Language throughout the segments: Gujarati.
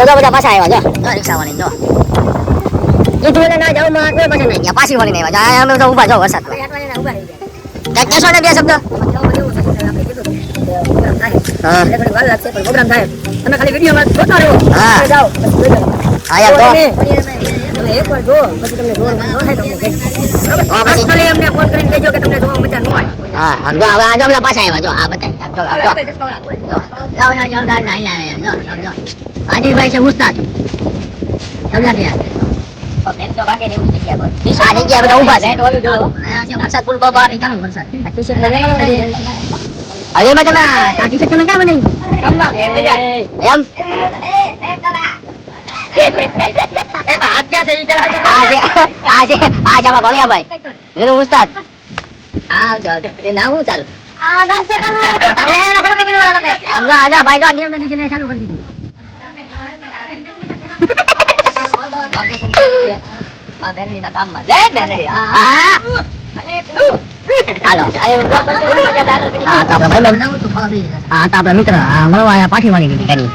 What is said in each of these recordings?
બધા બધા પાછા આવ્યા જો રિક્ષા વાળી જો એ તું ના જાવ માં કોઈ પછી નહીં ગયા પાછી વળીને આવ્યા જા અમે તો ઊભા જો વરસાદ માં કેસો ને બે શબ્દ હા વાર લાગશે પણ પ્રોગ્રામ થાય તમે ખાલી વિડિયોમાં જોતા રહો હા જાઓ આયા તો તમે એક વાર જો પછી તમને જોવાનું ન થાય તમને હા પછી એમને ફોન કરીને કહેજો કે તમને જોવા મજા ન હોય હા હવે આજે અમે પાછા આવ્યા જો આ બતાય જાઓ જાઓ જાઓ આજે ભાઈ છે ઉસ્તાદ સમજા ગયા બેન તો બાકી નહીં ઉતરી ગયા બસ આ જગ્યા બધા ઊભા છે તો જો વરસાદ પુલ બાબા ની ચાલુ વરસાદ ટી-શર્ટ લગાવી અરે મેં તમે આ ટી-શર્ટ તમે ક્યાં બનાવી એમ આજે આમાં ભણ્યા ભાઈ મેરું ઉસ્તાદ હા એ ના હું ચાલુ આજા ભાઈ તો નિયમ નથી ચાલુ કરી દીધું આપડા મિત્ર મળવા પાછી વાળી દીધી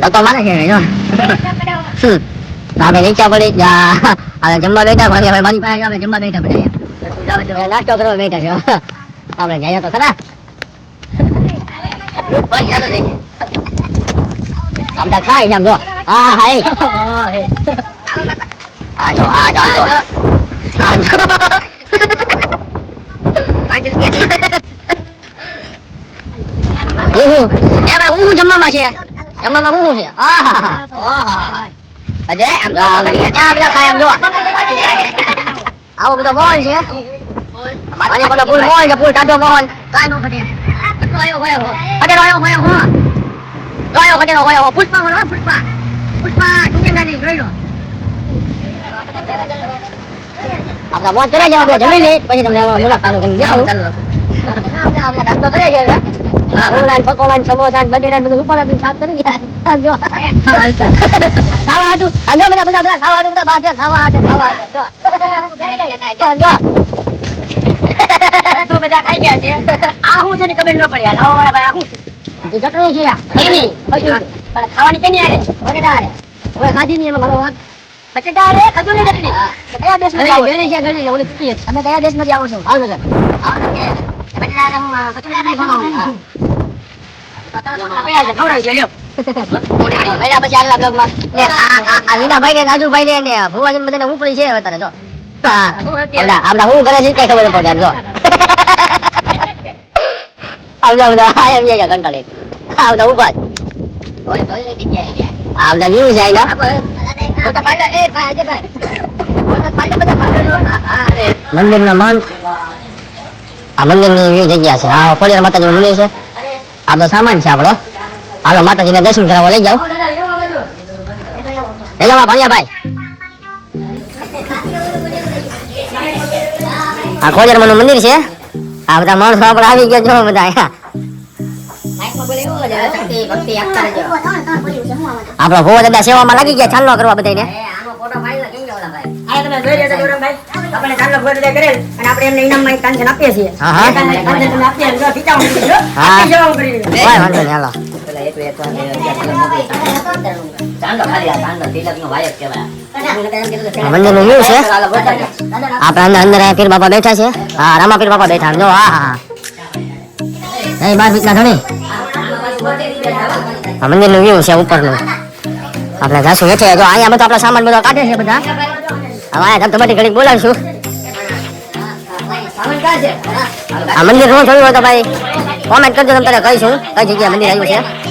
તો માને છે આપણે નીચા પડી જમવા બેઠા મારી પાસે આપણે જમવા બેઠા બધા નાસ્તો કરવા બેઠા છે આપણે જઈએ તો ખરા આમ ખાઈ જામ જો હા હાય આજો એમાં હું જમવામાં છે જમવામાં હું છે અજય બધા ખાય આમ જો આવો બધો મોલ છે અને બધો ફૂલ મોલ છે ફૂલ ટાઢો મોલ કાઈ નો ઘટે પુષ્પા આપણા મોજ કરે છે આપણે જમી લઈ પછી તમને મુલાકાત કરી નાસ્તો કરે છે પકોડા સમોસા બટેટા બધું ઉપર સાફ કરી ગયા જો ખાવા હતું અંદર બધા ખાવા હતું બધા બાજુ ખાવા તો બધા ખાઈ ગયા છે આ હું છે ને ખબર ન પડી લાવો વાળા ભાઈ આ હું ચટણી છે એની પણ ખાવાની કેની આરે બટેટા આરે હવે ખાધી ની એમાં મારો વાત બટેટા આરે ખજૂરની ચટણી કયા દેશમાં આવો બેને છે ઘણી ઓલી ચટણી તમે કયા દેશમાંથી આવો છો ભાવનગર બટેટા હું કચોરી બનાવું રાજુભાઈ ને ભુવાજી બધા ઉપડી છે અત્યારે જો આપડા હું કરે છે કઈ ખબર પડે જો આવડા બધા કંટાળી આવડા ઉભા આવડા વ્યૂ જાય મંદિર ના મન આ મંદિર ની જગ્યા છે આ ફળિયા માતાજી નું મંદિર છે આ તો સામાન છે આપણો હાલો માતાજીને દર્શન કરાવવા લઈ જાઓ ભણ્યા ભાઈ આ ખોજરમાં નું મંદિર છે આ બધા માણસો આપણે આવી ગયા જો બધા આપડા ભોવા દાદા સેવામાં લાગી ગયા ચાંદલો કરવા બધાને આપણે એમને ઇનામમાં કાંચન આપીએ છીએ મંદિરનું વ્યૂ છે આપણા અંદર પીર બાપા બેઠા છે હા રામા પીર બાપા બેઠા જો હા બાર બીચના ધણી આ મંદિરનું વ્યૂ છે ઉપરનું આપણે જાશું હેઠે જો અહીંયા બધો આપણા સામાન બધો કાઢે છે બધા હવે અહીંયા ધમધમાટી ઘડી બોલાવીશું આ મંદિર નું જોયું હોય તો ભાઈ કોમેન્ટ કરજો તમે તારે કહીશું કઈ જગ્યાએ મંદિર આવ્યું છે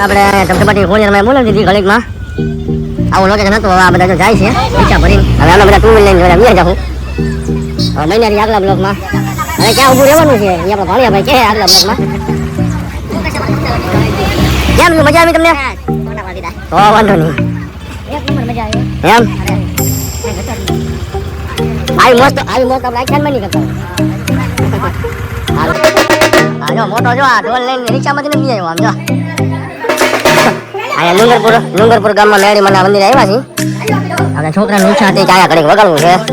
આપણે ધબધબાટી ખોડિયારમાં બોલાવી દીધી ઘડીકમાં. આવું લોકેશન હતું. હવે આ બધા જો જાય છે રિક્ષા ભરીને. હવે અમે બધા ટુ વ્હીલ લઈને જોડે વ્યા જાઉં. હવે મહિનાની આગલા બ્લોકમાં હવે ક્યાં ઊભું રહેવાનું છે એ આપણે ભાણિયા ભાઈ કે આગલા બ્લોકમાં. કેમ મજા આવી તમને? તો વાંધો નહીં. એમ આવી મોસ્ટ આપણે આખ્યાનમાં નહીં કરતા. હા જો મોટો જો આ ઢોલ લઈને રિક્ષામાંથી નથી આવ્યો. આમ જો અહીંયા ડુંગરપુર ગામમાં મેળી મના મંદિરે આવ્યા છીએ. આપણે છોકરાની ઈચ્છા હતી કે આયા ઘડીક વગાડવું છે.